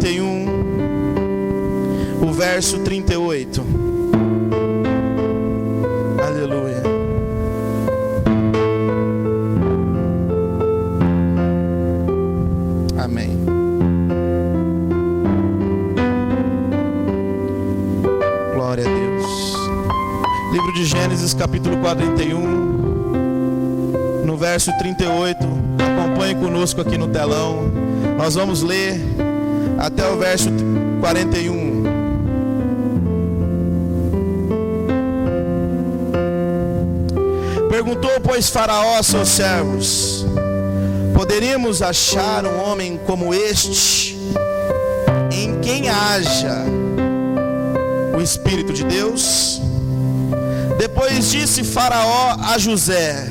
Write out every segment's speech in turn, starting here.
41, o verso 38. Aleluia. Amém. Glória a Deus. Livro de Gênesis, capítulo 41, no verso 38. Acompanhe conosco aqui no telão. Nós vamos ler até o verso 41. Perguntou, pois, Faraó aos seus servos: poderíamos achar um homem como este, em quem haja o Espírito de Deus? Depois disse Faraó a José: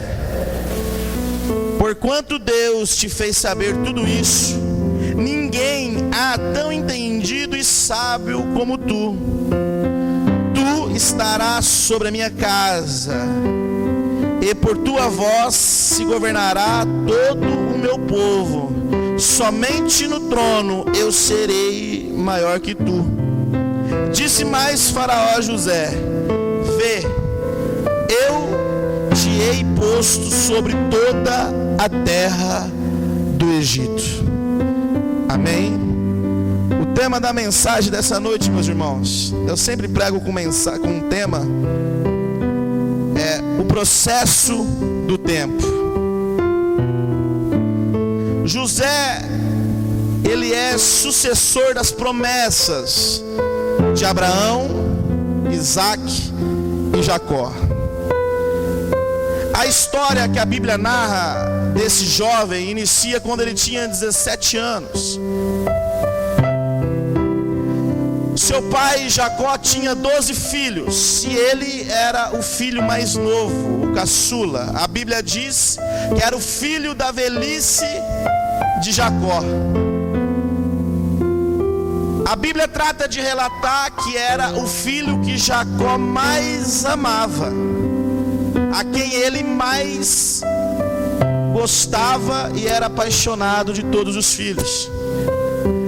porquanto Deus te fez saber tudo isso, ninguém há tão entendido e sábio como tu. Tu estarás sobre a minha casa, e por tua voz se governará todo o meu povo. Somente no trono eu serei maior que tu. Disse mais Faraó a José: vê, eu te hei posto sobre toda a terra do Egito. Amém. O tema da mensagem dessa noite, meus irmãos, eu sempre prego com um tema, é o processo do tempo. José, ele é sucessor das promessas de Abraão, Isaac e Jacó. A história que a Bíblia narra desse jovem inicia quando ele tinha 17 anos. Seu pai Jacó tinha 12 filhos e ele era o filho mais novo, o caçula. A Bíblia diz que era o filho da velhice de Jacó. A Bíblia trata de relatar que era o filho que Jacó mais amava, a quem ele mais gostava e era apaixonado de todos os filhos.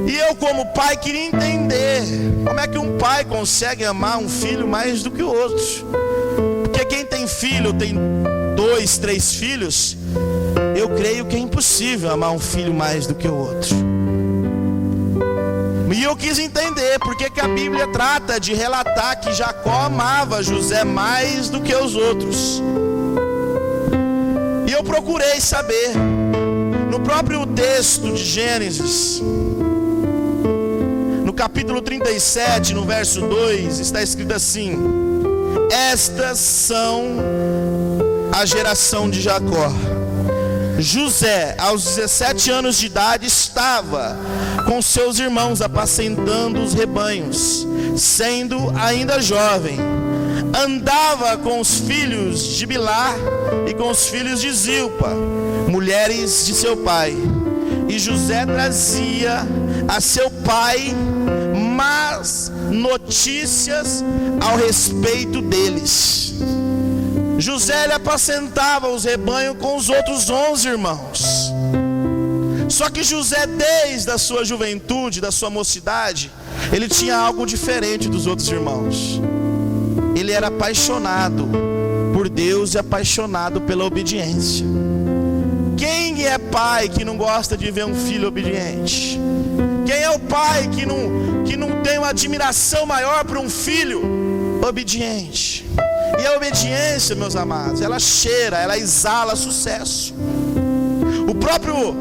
E eu, como pai, queria entender como é que um pai consegue amar um filho mais do que o outro. Porque quem tem filho, tem 2, 3 filhos, eu creio que é impossível amar um filho mais do que o outro. E eu quis entender porque que a Bíblia trata de relatar que Jacó amava José mais do que os outros. E eu procurei saber. No próprio texto de Gênesis, no capítulo 37, no verso 2, está escrito assim: estas são a geração de Jacó. José, aos 17 anos de idade, estava com seus irmãos apacentando os rebanhos, sendo ainda jovem. Andava com os filhos de Bilá e com os filhos de Zilpa, mulheres de seu pai. E José trazia a seu pai más notícias ao respeito deles. José ele apacentava os rebanhos com os outros 11 irmãos. Só que José, desde a sua juventude, da sua mocidade, ele tinha algo diferente dos outros irmãos. Ele era apaixonado por Deus e apaixonado pela obediência. Quem é pai que não gosta de ver um filho obediente? Quem é o pai que não tem uma admiração maior por um filho obediente? E a obediência, meus amados, ela cheira, ela exala sucesso. O próprio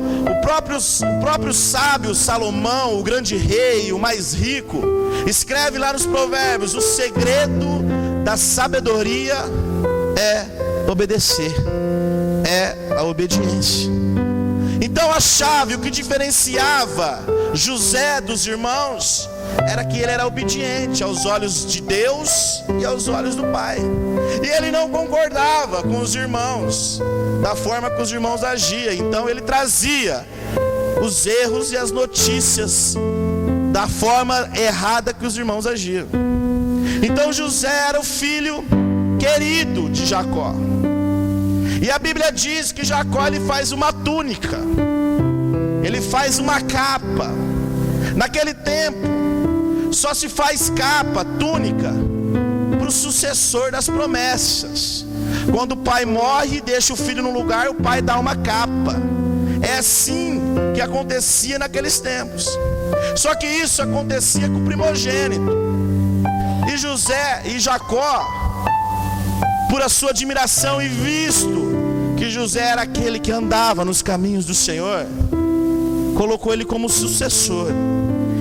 sábio Salomão, o grande rei, o mais rico, escreve lá nos Provérbios: o segredo da sabedoria é obedecer, é a obediência. Então a chave, o que diferenciava José dos irmãos, era que ele era obediente aos olhos de Deus e aos olhos do pai. E ele não concordava com os irmãos, da forma que os irmãos agiam. Então ele trazia os erros e as notícias da forma errada que os irmãos agiam. Então José era o filho querido de Jacó. E a Bíblia diz que Jacó ele faz uma túnica, ele faz uma capa, Naquele tempo, só se faz capa, túnica, para o sucessor das promessas. Quando o pai morre e deixa o filho no lugar, o pai dá uma capa. É assim que acontecia naqueles tempos. Só que isso acontecia com o primogênito. E José e Jacó, por a sua admiração e visto que José era aquele que andava nos caminhos do Senhor, colocou ele como sucessor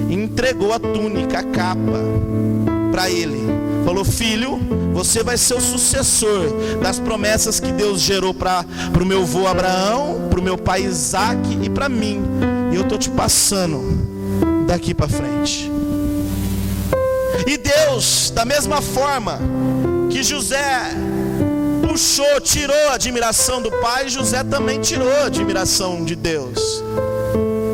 e entregou a túnica, a capa para ele. Falou: filho, você vai ser o sucessor das promessas que Deus gerou para o meu avô Abraão, para o meu pai Isaac e para mim. E eu estou te passando daqui para frente. E Deus, da mesma forma que José puxou, tirou a admiração do pai, José também tirou a admiração de Deus.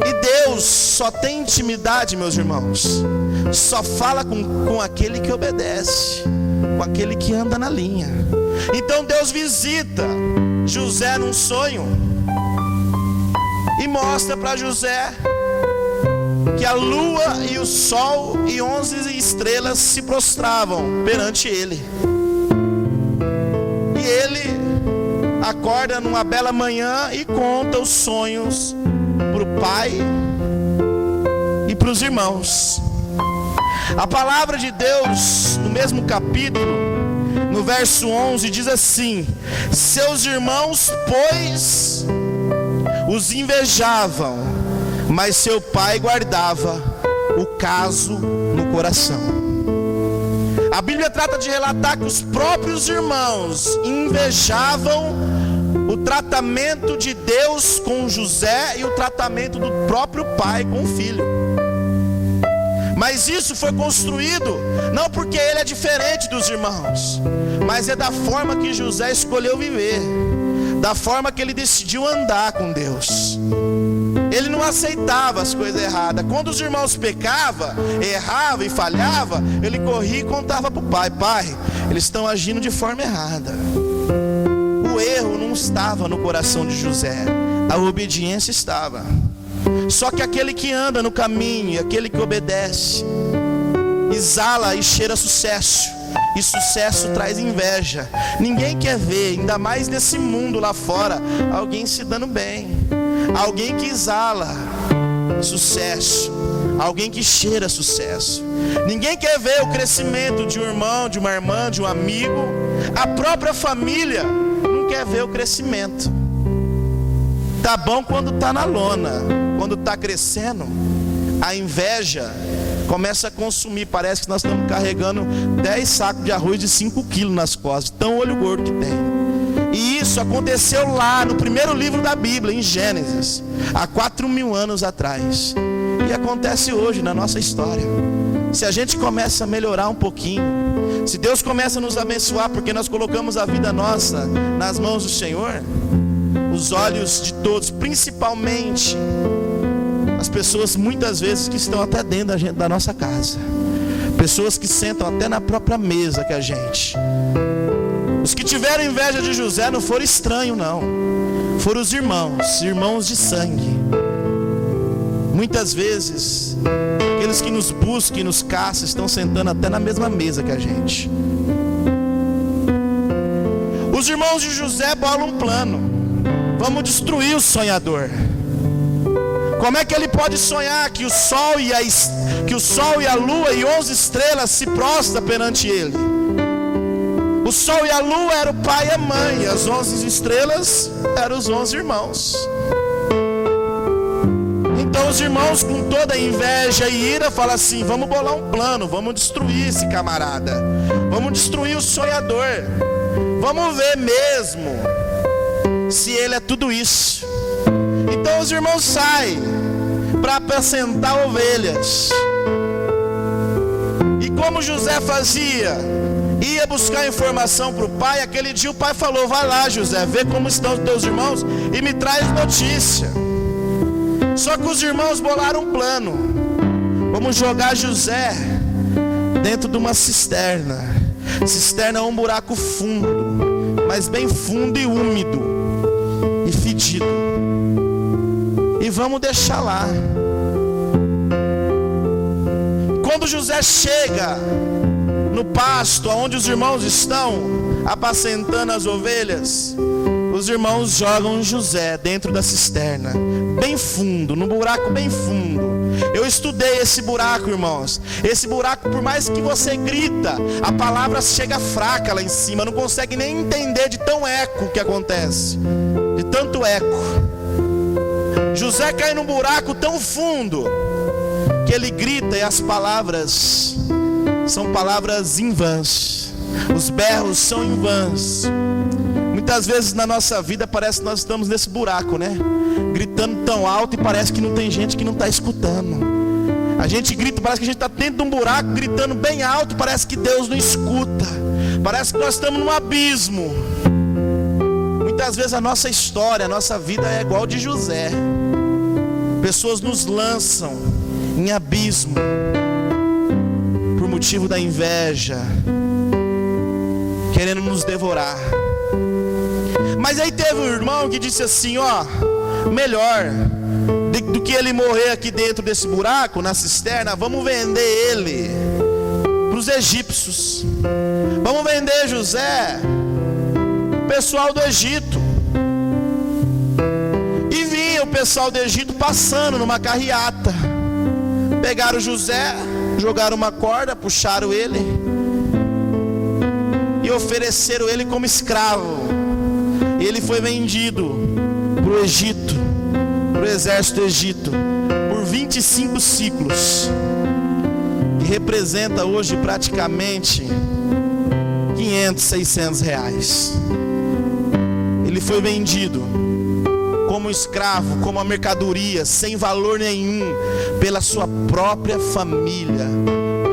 E Deus só tem intimidade, meus irmãos, só fala com aquele que obedece, com aquele que anda na linha. Então Deus visita José num sonho e mostra para José que a lua e o sol e 11 estrelas se prostravam perante ele. E ele acorda numa bela manhã e conta os sonhos para o pai e para os irmãos. A palavra de Deus, no mesmo capítulo, no verso 11, diz assim: seus irmãos, pois, os invejavam, mas seu pai guardava o caso no coração. A Bíblia trata de relatar que os próprios irmãos invejavam o tratamento de Deus com José e o tratamento do próprio pai com o filho. Mas isso foi construído não porque ele é diferente dos irmãos, mas é da forma que José escolheu viver, da forma que ele decidiu andar com Deus. Ele não aceitava as coisas erradas. Quando os irmãos pecavam, erravam e falhavam, ele corria e contava para o pai: pai, eles estão agindo de forma errada. O erro não estava no coração de José, a obediência estava. Só que aquele que anda no caminho, aquele que obedece, exala e cheira sucesso. E sucesso traz inveja. Ninguém quer ver, ainda mais nesse mundo lá fora, alguém se dando bem, alguém que exala sucesso, alguém que cheira sucesso. Ninguém quer ver o crescimento de um irmão, de uma irmã, de um amigo. A própria família não quer ver o crescimento. Tá bom quando tá na lona, quando tá crescendo, a inveja começa a consumir. Parece que nós estamos carregando 10 sacos de arroz de 5 quilos nas costas, tão olho gordo que tem. E isso aconteceu lá no primeiro livro da Bíblia, em Gênesis, há 4.000 anos atrás. E acontece hoje na nossa história. Se a gente começa a melhorar um pouquinho, se Deus começa a nos abençoar, porque nós colocamos a vida nossa nas mãos do Senhor, os olhos de todos, principalmente as pessoas muitas vezes que estão até dentro da nossa casa, pessoas que sentam até na própria mesa que a gente. Os que tiveram inveja de José não foram estranhos, não, foram os irmãos de sangue. Muitas vezes aqueles que nos buscam e nos caçam estão sentando até na mesma mesa que a gente. Os irmãos de José bolam um plano: vamos destruir o sonhador. Como é que ele pode sonhar que o sol e a lua e 11 estrelas se prostram perante ele? O sol e a lua eram o pai e a mãe, e as 11 estrelas eram os 11 irmãos. Então os irmãos, com toda a inveja e ira, falam assim: vamos bolar um plano, vamos destruir esse camarada, vamos destruir o sonhador, vamos ver mesmo se ele é tudo isso. Então os irmãos saem para apacentar ovelhas. E como José fazia? Ia buscar informação para o pai. Aquele dia o pai falou: vai lá, José, vê como estão os teus irmãos e me traz notícia. Só que os irmãos bolaram um plano: vamos jogar José dentro de uma cisterna. Cisterna é um buraco fundo, mas bem fundo e úmido e fedido, e vamos deixar lá. quando José chega no pasto, onde os irmãos estão apacentando as ovelhas, os irmãos jogam José dentro da cisterna, bem fundo, num buraco bem fundo. Eu estudei esse buraco, irmãos. Esse buraco, por mais que você grita, a palavra chega fraca lá em cima, não consegue nem entender de tão eco que acontece, de tanto eco. José cai num buraco tão fundo que ele grita e as palavras são palavras em vãs, os berros são em vãs. Muitas vezes na nossa vida parece que nós estamos nesse buraco, né? Gritando tão alto e parece que não tem gente que não está escutando. A gente grita, parece que a gente está dentro de um buraco, gritando bem alto, parece que Deus não escuta. Parece que nós estamos num abismo. Muitas vezes a nossa história, a nossa vida é igual de José. Pessoas nos lançam em abismo por motivo da inveja, querendo nos devorar. Mas aí teve um irmão que disse assim, ó, melhor do que ele morrer aqui dentro desse buraco, na cisterna, vamos vender ele para os egípcios. Vamos vender José, pessoal do Egito. E vinha o pessoal do Egito passando numa carreata. Pegaram José, jogaram uma corda, puxaram ele e ofereceram ele como escravo. Ele foi vendido para o Egito, para o exército do Egito, por 25 ciclos, que representa hoje praticamente 500, 600 reais. Ele foi vendido como escravo, como uma mercadoria, sem valor nenhum, pela sua própria família,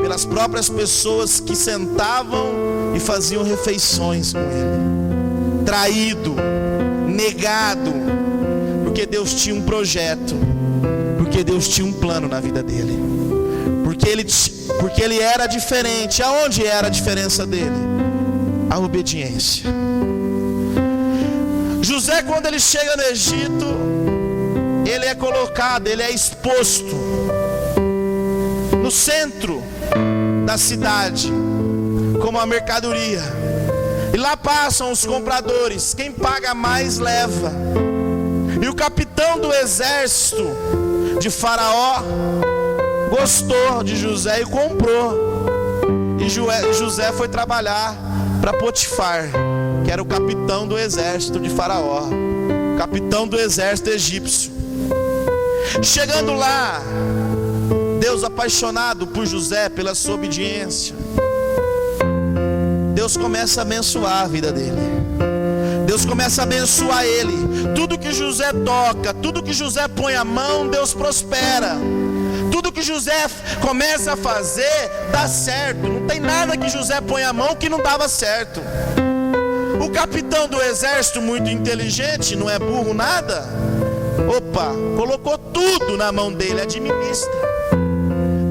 pelas próprias pessoas que sentavam e faziam refeições com ele. Traído, negado, porque Deus tinha um projeto, porque Deus tinha um plano na vida dele, porque ele era diferente. Aonde era a diferença dele? A obediência. José, quando ele chega no Egito, ele é colocado, ele é exposto no centro da cidade como uma mercadoria. E lá passam os compradores, quem paga mais leva. E o capitão do exército de Faraó gostou de José e comprou. E José foi trabalhar para Potifar, que era o capitão do exército de Faraó, capitão do exército egípcio. Chegando lá, Deus, apaixonado por José, pela sua obediência, Deus começa a abençoar a vida dele. Deus começa a abençoar ele. Tudo que José toca, tudo que José põe a mão, Deus prospera. Tudo que José começa a fazer, dá certo. Não tem nada que José põe a mão que não dava certo. O capitão do exército, muito inteligente, não é burro nada, opa, colocou tudo na mão dele, administra.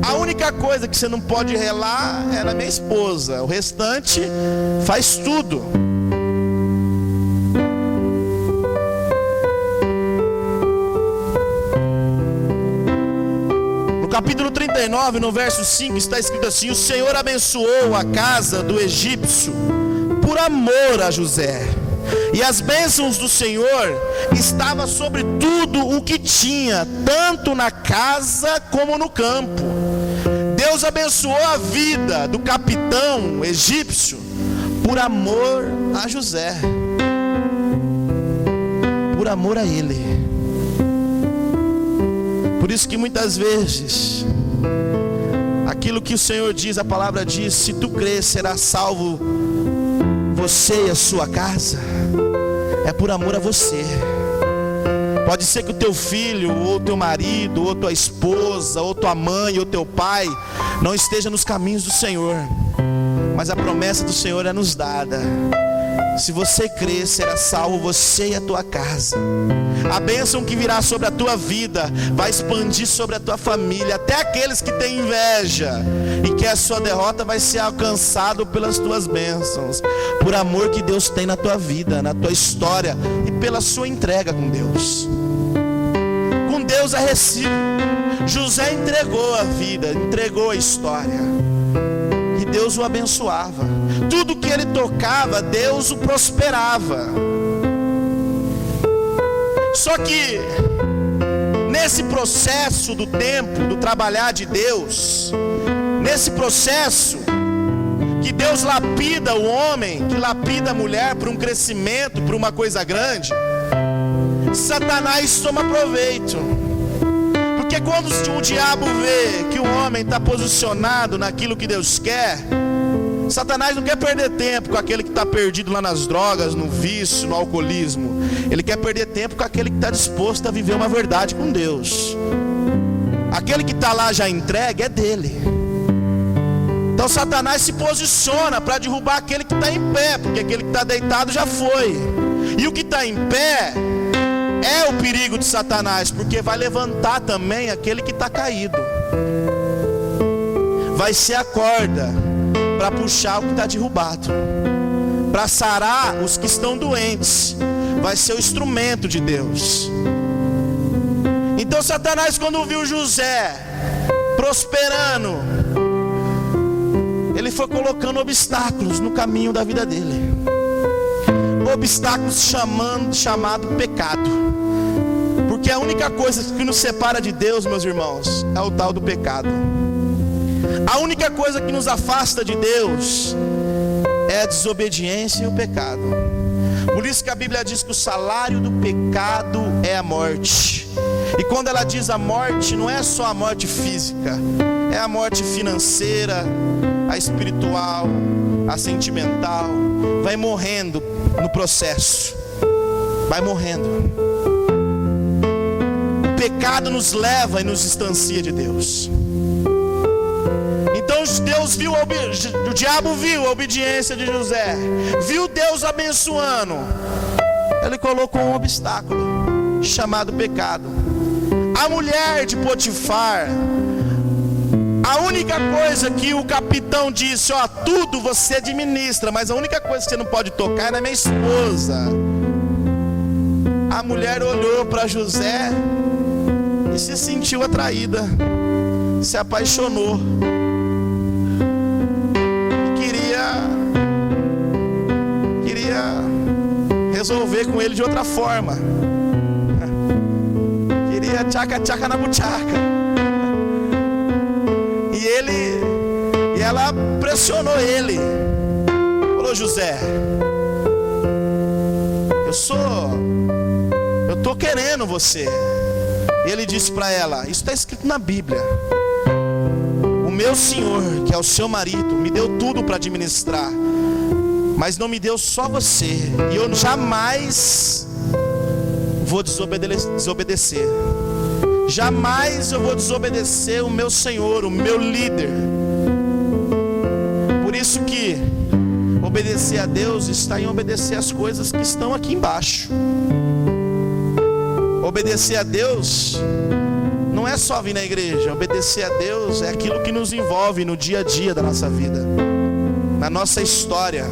A única coisa que você não pode relar é na minha esposa. O restante faz tudo. No capítulo 39, no verso 5, está escrito assim: o Senhor abençoou a casa do egípcio por amor a José, e as bênçãos do Senhor estavam sobre tudo o que tinha, tanto na casa como no campo. Deus abençoou a vida do capitão egípcio por amor a José, por amor a ele. Por isso que muitas vezes aquilo que o Senhor diz, a palavra diz: se tu crer, será salvo você e a sua casa. É por amor a você. Pode ser que o teu filho, ou teu marido, ou tua esposa, ou tua mãe, ou teu pai não esteja nos caminhos do Senhor, mas a promessa do Senhor é nos dada: se você crer, será salvo você e a tua casa. A bênção que virá sobre a tua vida vai expandir sobre a tua família. Até aqueles que têm inveja e que a sua derrota vai ser alcançado pelas tuas bênçãos, por amor que Deus tem na tua vida, na tua história, e pela sua entrega com Deus. Com Deus é recíproco. José entregou a vida, entregou a história, e Deus o abençoava. Tudo que ele tocava, Deus o prosperava. Só que nesse processo do tempo, do trabalhar de Deus, nesse processo que Deus lapida o homem, que lapida a mulher para um crescimento, para uma coisa grande, Satanás toma proveito. Porque quando o diabo vê que o homem está posicionado naquilo que Deus quer, Satanás não quer perder tempo com aquele que está perdido lá nas drogas, no vício, no alcoolismo. Ele quer perder tempo com aquele que está disposto a viver uma verdade com Deus. Aquele que está lá já entregue é dele. Então Satanás se posiciona para derrubar aquele que está em pé, porque aquele que está deitado já foi. E o que está em pé é o perigo de Satanás, porque vai levantar também aquele que está caído. Vai ser a corda para puxar o que está derrubado, para sarar os que estão doentes. Vai ser o instrumento de Deus. Então Satanás, quando viu José prosperando, ele foi colocando obstáculos no caminho da vida dele. Obstáculos chamado pecado. Porque a única coisa que nos separa de Deus, meus irmãos, é o tal do pecado. A única coisa que nos afasta de Deus é a desobediência e o pecado. Por isso que a Bíblia diz que o salário do pecado é a morte. E quando ela diz a morte, não é só a morte física, é a morte financeira, a espiritual, a sentimental. Vai morrendo no processo, vai morrendo. O pecado nos leva e nos distancia de Deus. Então o diabo viu a obediência de José, viu Deus abençoando. Ele colocou um obstáculo chamado pecado. A mulher de Potifar, a única coisa que o capitão disse: ó, tudo você administra, mas a única coisa que você não pode tocar é na minha esposa. A mulher olhou para José e se sentiu atraída, se apaixonou. Queria resolver com ele de outra forma. Queria tchaca-tchaca na buchaca. E ela pressionou ele. Falou: José, eu tô querendo você. Ele disse para ela: isso está escrito na Bíblia. O meu Senhor, que é o seu marido, me deu tudo para administrar, mas não me deu só você. E eu jamais vou desobedecer. Jamais eu vou desobedecer o meu Senhor, o meu líder. Por isso que obedecer a Deus está em obedecer as coisas que estão aqui embaixo. Obedecer a Deus não é só vir na igreja. Obedecer a Deus é aquilo que nos envolve no dia a dia da nossa vida, na nossa história.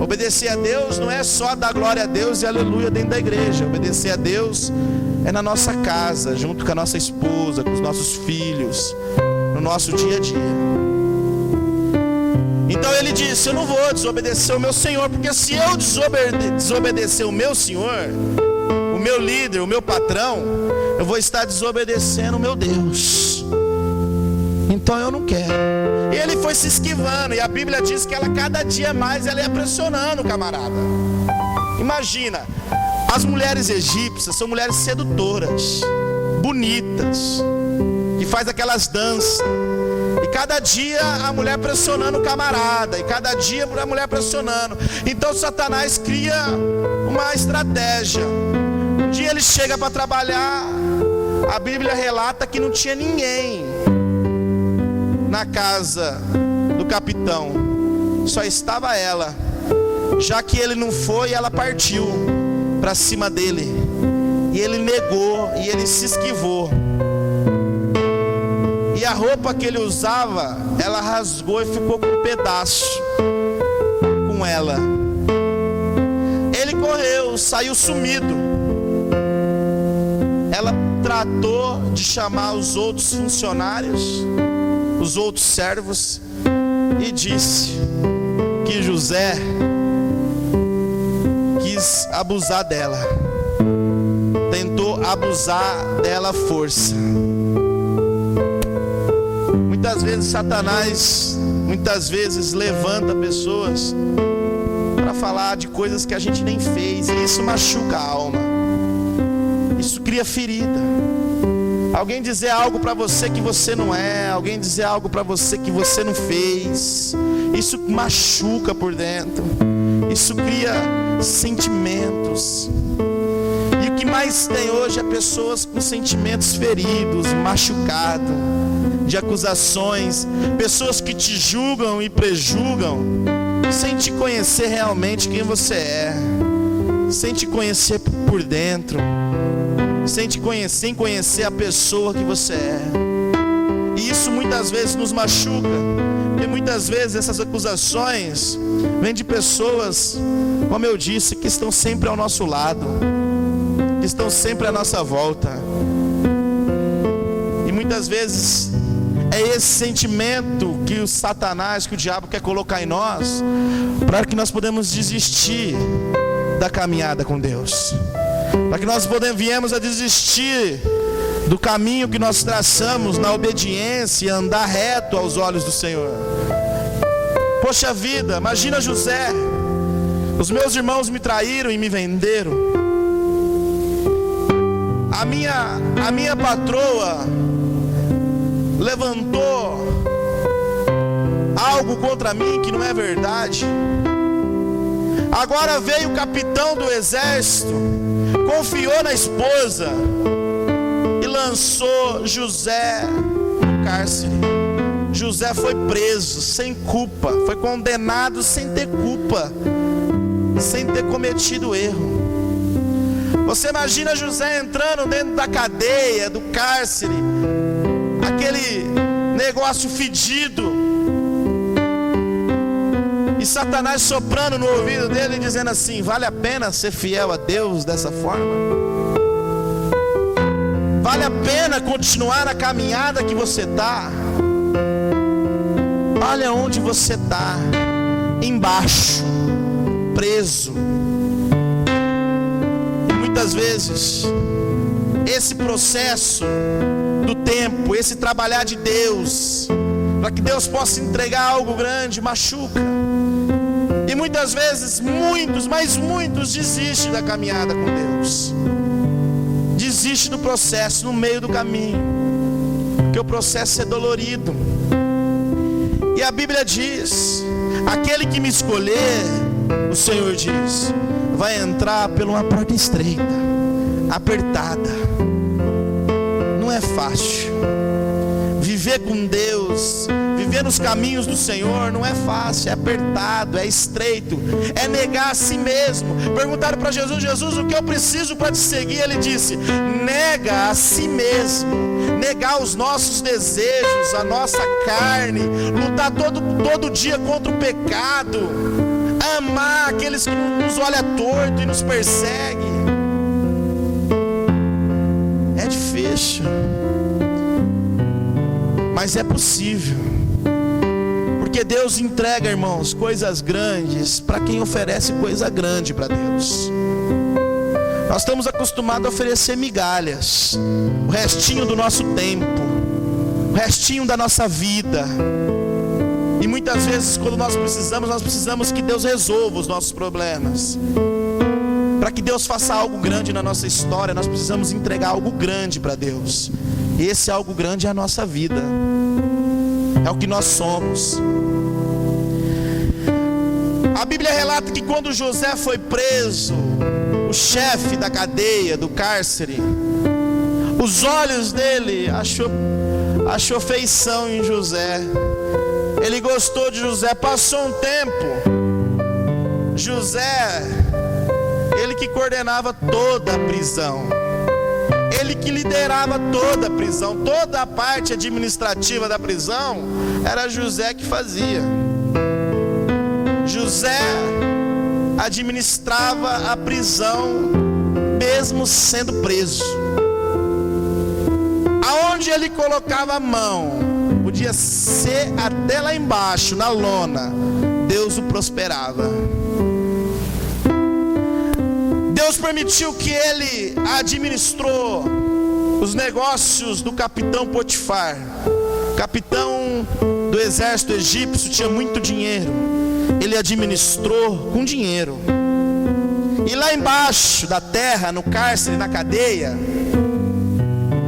Obedecer a Deus não é só dar glória a Deus e aleluia dentro da igreja. Obedecer a Deus é na nossa casa, junto com a nossa esposa, com os nossos filhos, no nosso dia a dia. Então ele disse: eu não vou desobedecer o meu Senhor, porque se eu desobedecer o meu Senhor, o meu líder, o meu patrão, eu vou estar desobedecendo o meu Deus. Então eu não quero. E ele foi se esquivando, e a Bíblia diz que ela cada dia mais ela ia pressionando o camarada. Imagina, as mulheres egípcias são mulheres sedutoras, bonitas, que faz aquelas danças. E cada dia a mulher pressionando o camarada, e cada dia a mulher pressionando. Então Satanás cria uma estratégia. Um dia ele chega para trabalhar, a Bíblia relata que não tinha ninguém na casa do capitão, só estava ela. Já que ele não foi, ela partiu para cima dele, e ele negou, e ele se esquivou. E a roupa que ele usava, ela rasgou e ficou com um pedaço com ela. Ele correu, saiu sumido. Ela tratou de chamar os outros funcionários, os outros servos, e disse que José quis abusar dela, tentou abusar dela à força. Muitas vezes Satanás, levanta pessoas para falar de coisas que a gente nem fez, e isso machuca a alma, isso cria ferida. Alguém dizer algo para você que você não é, alguém dizer algo para você que você não fez, isso machuca por dentro, isso cria sentimentos. E o que mais tem hoje é pessoas com sentimentos feridos, machucados, de acusações, pessoas que te julgam e prejulgam, sem te conhecer realmente quem você é, sem te conhecer por dentro, sem conhecer a pessoa que você é. E isso muitas vezes nos machuca, porque muitas vezes essas acusações vêm de pessoas, como eu disse, que estão sempre ao nosso lado, que estão sempre à nossa volta. E muitas vezes é esse sentimento que o Satanás, que o diabo quer colocar em nós, para que nós podemos desistir da caminhada com Deus, para que nós viemos a desistir do caminho que nós traçamos na obediência e andar reto aos olhos do Senhor. Poxa vida, imagina José: os meus irmãos me traíram e me venderam, a minha patroa levantou algo contra mim que não é verdade. Agora veio o capitão do exército, confiou na esposa e lançou José no cárcere. José foi preso sem culpa, foi condenado sem ter culpa, sem ter cometido erro. Você imagina José entrando dentro da cadeia, do cárcere, aquele negócio fedido, e Satanás soprando no ouvido dele e dizendo assim: vale a pena ser fiel a Deus dessa forma? Vale a pena continuar na caminhada que você está? Olha onde você está, embaixo, preso. E muitas vezes esse processo do tempo, esse trabalhar de Deus, para que Deus possa entregar algo grande, machuca. E muitas vezes, muitos desistem da caminhada com Deus, desistem do processo no meio do caminho, porque o processo é dolorido. E a Bíblia diz: aquele que me escolher, o Senhor diz, vai entrar por uma porta estreita, apertada. Não é fácil. Viver com Deus, viver nos caminhos do Senhor não é fácil, é apertado, é estreito, é negar a si mesmo. Perguntaram para Jesus: Jesus, o que eu preciso para te seguir? Ele disse: nega a si mesmo, negar os nossos desejos, a nossa carne, lutar todo dia contra o pecado, amar aqueles que nos olham torto e nos perseguem. É difícil, mas é possível, porque Deus entrega, irmãos, coisas grandes para quem oferece coisa grande para Deus. Nós estamos acostumados a oferecer migalhas, o restinho do nosso tempo, o restinho da nossa vida. E muitas vezes, quando nós precisamos que Deus resolva os nossos problemas. Para que Deus faça algo grande na nossa história, nós precisamos entregar algo grande para Deus. E esse algo grande é a nossa vida, é o que nós somos. A Bíblia relata que quando José foi preso, o chefe da cadeia, do cárcere, os olhos dele achou feição em José. Ele gostou de José. Passou um tempo, José, ele que coordenava toda a prisão, ele que liderava toda a prisão, toda a parte administrativa da prisão, era José que fazia. José administrava a prisão, mesmo sendo preso. aonde ele colocava a mão, podia ser até lá embaixo, na lona, Deus o prosperava. Deus permitiu que ele administrou os negócios do capitão Potifar. Capitão do exército egípcio, tinha muito dinheiro. Ele administrou com dinheiro. E lá embaixo da terra, no cárcere, na cadeia,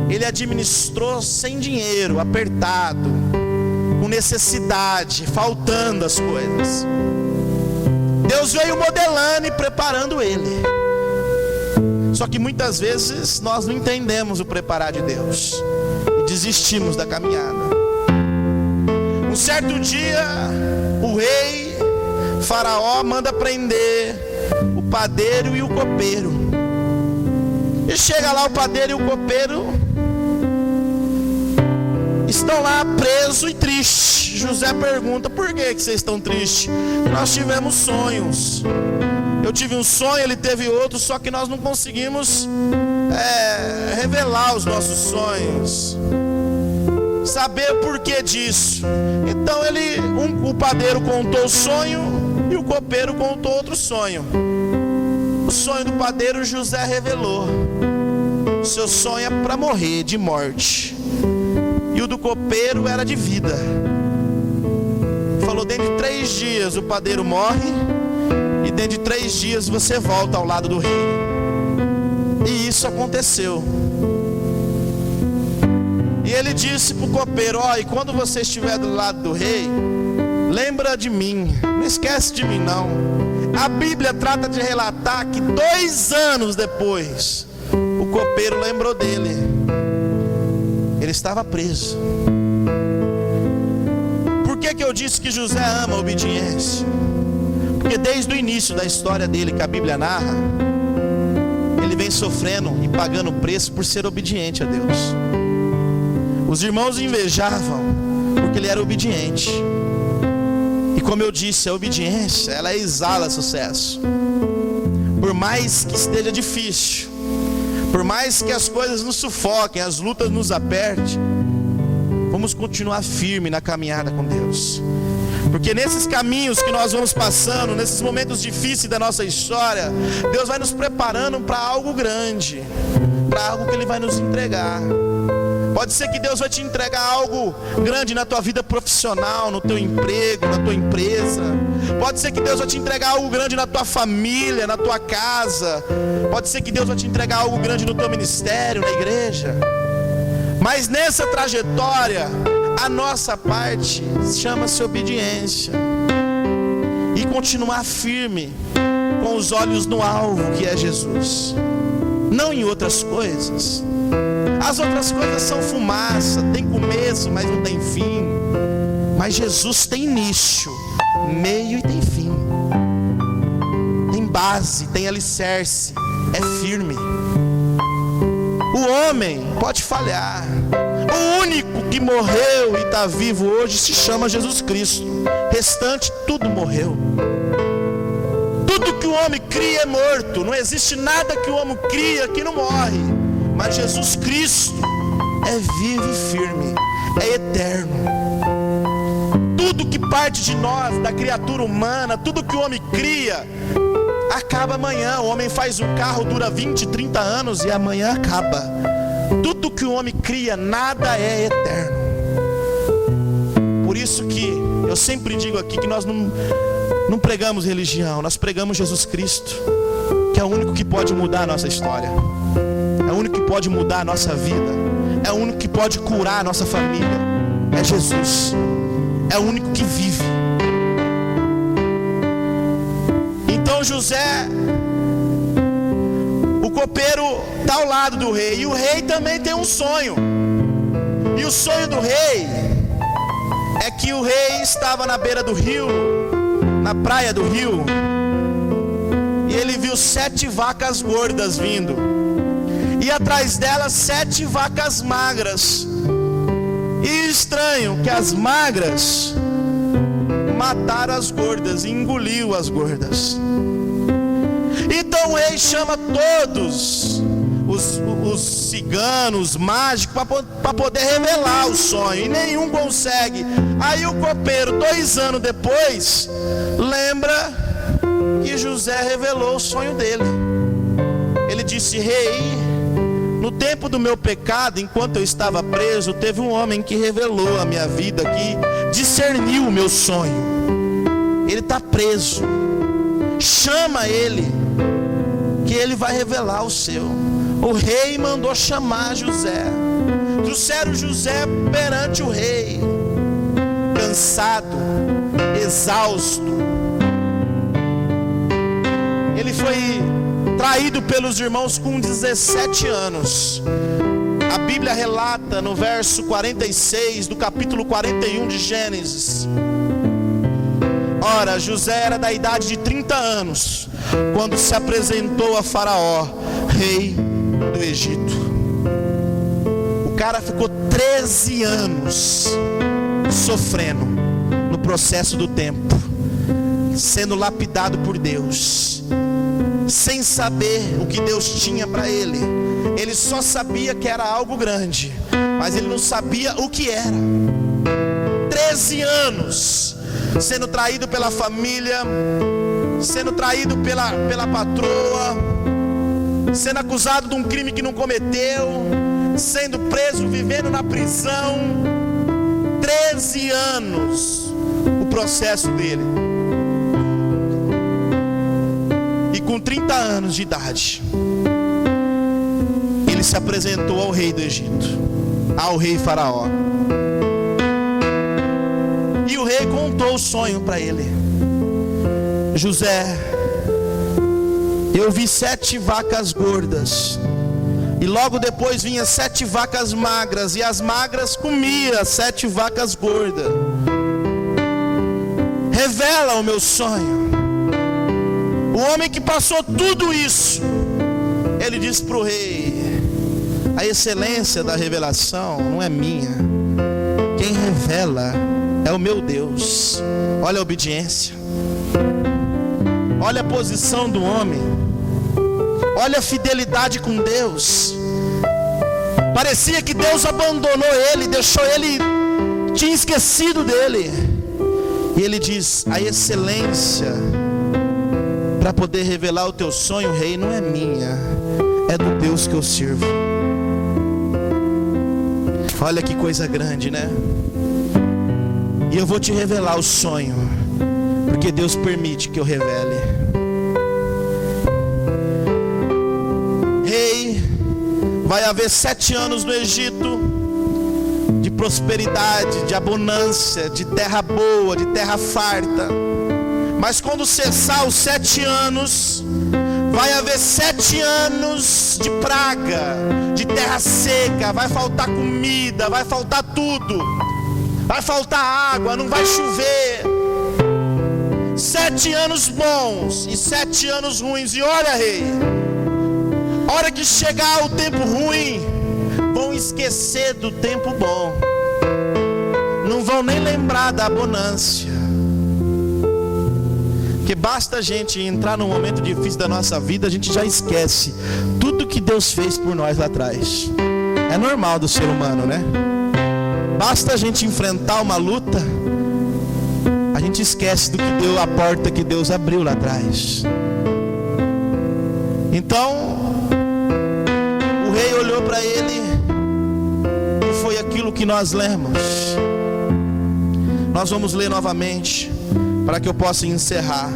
ele administrou sem dinheiro, apertado, com necessidade, faltando as coisas. Deus veio modelando e preparando ele. Só que muitas vezes nós não entendemos o preparar de Deus e desistimos da caminhada. Um certo dia, o rei Faraó manda prender o padeiro e o copeiro. E chega lá o padeiro e o copeiro, estão lá presos e tristes. José pergunta: por que vocês estão tristes? Nós tivemos sonhos. Eu tive um sonho, ele teve outro, só que nós não conseguimos revelar os nossos sonhos, saber o porquê disso. Então o padeiro contou o sonho e o copeiro contou outro sonho. O sonho do padeiro José revelou. O seu sonho é para morrer, de morte. E o do copeiro era de vida. Falou: dentro de 3 dias o padeiro morre, e dentro de 3 dias você volta ao lado do rei. E isso aconteceu. E ele disse para o copeiro: e quando você estiver do lado do rei, lembra de mim, não esquece de mim não. A Bíblia trata de relatar que 2 anos depois, o copeiro lembrou dele. Ele estava preso. Por que eu disse que José ama a obediência? Porque desde o início da história dele, que a Bíblia narra, ele vem sofrendo e pagando preço por ser obediente a Deus. Os irmãos invejavam porque ele era obediente. E como eu disse, a obediência, ela exala sucesso. Por mais que esteja difícil, por mais que as coisas nos sufoquem, as lutas nos apertem, vamos continuar firme na caminhada com Deus. Porque nesses caminhos que nós vamos passando, nesses momentos difíceis da nossa história, Deus vai nos preparando para algo grande, para algo que Ele vai nos entregar. Pode ser que Deus vai te entregar algo grande na tua vida profissional, no teu emprego, na tua empresa. Pode ser que Deus vai te entregar algo grande na tua família, na tua casa. Pode ser que Deus vai te entregar algo grande no teu ministério, na igreja. Mas nessa trajetória, a nossa parte chama-se obediência. E continuar firme, com os olhos no alvo, que é Jesus. Não em outras coisas. As outras coisas são fumaça, tem começo, mas não tem fim. Mas Jesus tem início, meio e tem fim. Tem base, tem alicerce, é firme. O homem pode falhar. O único que morreu e está vivo hoje se chama Jesus Cristo. O restante tudo morreu. Tudo que o homem cria é morto. Não existe nada que o homem cria que não morre. Mas Jesus Cristo é vivo e firme, é eterno. Tudo que parte de nós, da criatura humana, tudo que o homem cria, acaba amanhã. O homem faz um carro, dura 20, 30 anos e amanhã acaba. Tudo que o homem cria, nada é eterno. Por isso que eu sempre digo aqui que nós não pregamos religião, nós pregamos Jesus Cristo, que é o único que pode mudar a nossa história. É o único que pode mudar a nossa vida. É o único que pode curar a nossa família. É Jesus. É o único que vive. Então José, o copeiro, está ao lado do rei. E o rei também tem um sonho. E o sonho do rei é que o rei estava na beira do rio, na praia do rio, e ele viu 7 vacas gordas vindo. E atrás delas 7 vacas magras. E estranho que as magras mataram as gordas e engoliu as gordas. Então o rei chama todos os ciganos, os mágicos, para poder revelar o sonho, e nenhum consegue. Aí o copeiro, 2 anos depois, lembra que José revelou o sonho dele. Ele disse: rei, no tempo do meu pecado, enquanto eu estava preso, teve um homem que revelou a minha vida, que discerniu o meu sonho. Ele está preso, chama ele, que ele vai revelar o seu. O rei mandou chamar José. Trouxeram José perante o rei, cansado, exausto. Ele foi traído pelos irmãos com 17 anos. A Bíblia relata no verso 46 do capítulo 41 de Gênesis: ora, José era da idade de 30 anos quando se apresentou a Faraó, rei do Egito. O cara ficou 13 anos sofrendo no processo do tempo, sendo lapidado por Deus, sem saber o que Deus tinha para ele. Ele só sabia que era algo grande, mas ele não sabia o que era. 13 anos sendo traído pela família, sendo traído pela patroa, sendo acusado de um crime que não cometeu, sendo preso, vivendo na prisão. 13 anos o processo dele. E com 30 anos de idade, ele se apresentou ao rei do Egito, ao rei Faraó. E o rei contou o sonho para ele: José, eu vi 7 vacas gordas, e logo depois vinha 7 vacas magras, e as magras comiam 7 vacas gordas. Revela o meu sonho. O homem que passou tudo isso, ele disse para o rei: a excelência da revelação não é minha, quem revela é o meu Deus. Olha a obediência, olha a posição do homem, olha a fidelidade com Deus. Parecia que Deus abandonou ele, deixou ele, tinha esquecido dele. E ele diz: a excelência para poder revelar o teu sonho, rei, não é minha, é do Deus que eu sirvo. Olha que coisa grande, né? E eu vou te revelar o sonho, porque Deus permite que eu revele. Rei, vai haver 7 anos no Egito de prosperidade, de abundância, de terra boa, de terra farta. Mas quando cessar os 7 anos, vai haver 7 anos de praga, de terra seca. Vai faltar comida, vai faltar tudo, vai faltar água, não vai chover. 7 anos bons e 7 anos ruins. E olha, rei, a hora que chegar o tempo ruim, vão esquecer do tempo bom, não vão nem lembrar da abundância. Porque basta a gente entrar num momento difícil da nossa vida, a gente já esquece tudo que Deus fez por nós lá atrás. É normal do ser humano, né? Basta a gente enfrentar uma luta, a gente esquece do que deu, a porta que Deus abriu lá atrás. Então o rei olhou para ele, e foi aquilo que nós lemos. Nós vamos ler novamente, para que eu possa encerrar.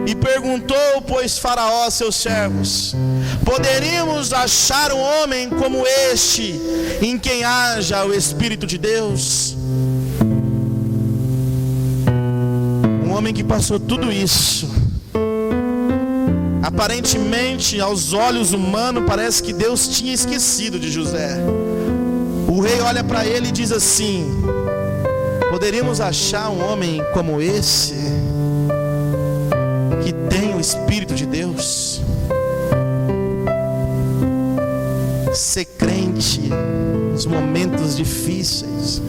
E perguntou, pois, Faraó a seus servos: poderíamos achar um homem como este, em quem haja o Espírito de Deus? Um homem que passou tudo isso. Aparentemente, aos olhos humanos, parece que Deus tinha esquecido de José. O rei olha para ele e diz assim: poderíamos achar um homem como esse, que tem o Espírito de Deus? Ser crente nos momentos difíceis,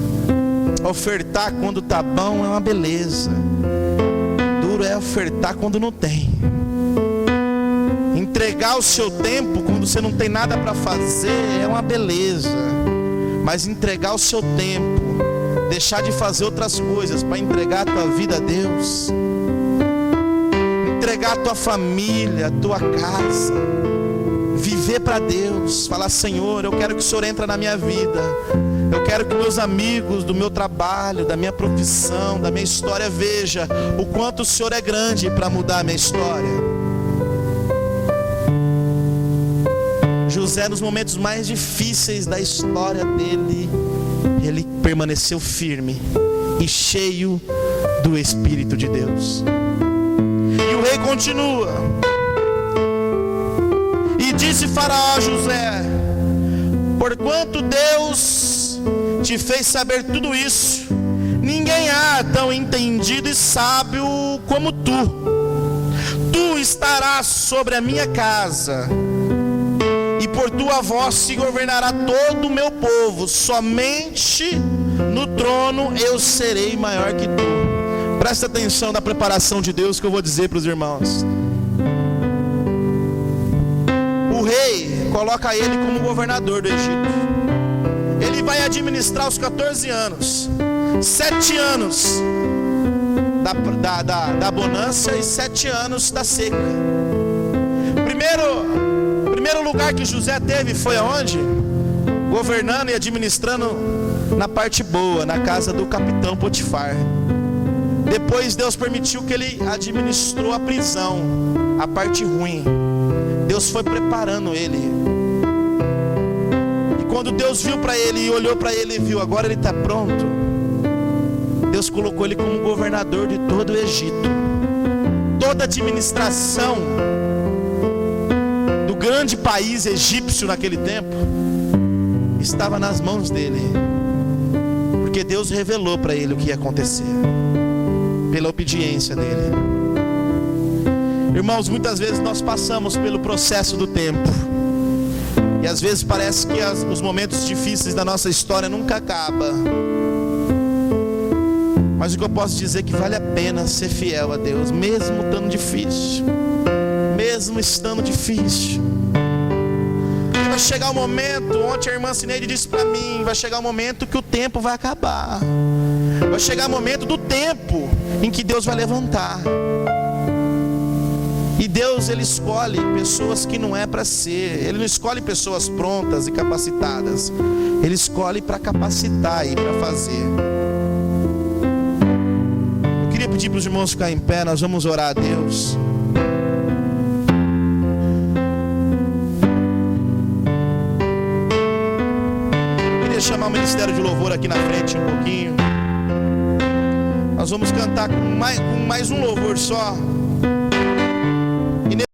ofertar quando tá bom é uma beleza, duro é ofertar quando não tem. Entregar o seu tempo quando você não tem nada para fazer é uma beleza. Mas entregar o seu tempo, deixar de fazer outras coisas para entregar a tua vida a Deus, entregar a tua família, a tua casa, viver para Deus, falar: Senhor, eu quero que o Senhor entre na minha vida. Eu quero que meus amigos do meu trabalho, da minha profissão, da minha história vejam o quanto o Senhor é grande para mudar a minha história. José, nos momentos mais difíceis da história dele, ele permaneceu firme e cheio do Espírito de Deus. E o rei continua: e disse Faraó a José: porquanto Deus te fez saber tudo isso, ninguém há tão entendido e sábio como tu. Tu estarás sobre a minha casa, e por tua voz se governará todo o meu povo. Somente no trono eu serei maior que tu. Presta atenção na preparação de Deus que eu vou dizer para os irmãos. O rei coloca ele como governador do Egito. Ele vai administrar os 14 anos, 7 anos da bonança e 7 anos da seca. Primeiro lugar que José teve foi aonde? Governando e administrando na parte boa, na casa do capitão Potifar. Depois Deus permitiu que ele administrou a prisão, a parte ruim. Deus foi preparando ele. Quando Deus viu para ele e olhou para ele e viu, agora ele está pronto, Deus colocou ele como governador de todo o Egito. Toda a administração do grande país egípcio naquele tempo estava nas mãos dele, porque Deus revelou para ele o que ia acontecer, pela obediência dele. Irmãos, muitas vezes nós passamos pelo processo do tempo, e às vezes parece que os momentos difíceis da nossa história nunca acabam. Mas o que eu posso dizer é que vale a pena ser fiel a Deus, mesmo estando difícil. Mesmo estando difícil. Porque vai chegar o momento, ontem a irmã Cineide disse para mim, vai chegar o momento que o tempo vai acabar. Vai chegar o momento do tempo em que Deus vai levantar. E Deus, Ele escolhe pessoas que não é para ser. Ele não escolhe pessoas prontas e capacitadas. Ele escolhe para capacitar e para fazer. Eu queria pedir para os irmãos ficarem em pé. Nós vamos orar a Deus. Eu queria chamar o Ministério de Louvor aqui na frente um pouquinho. Nós vamos cantar com mais um louvor só.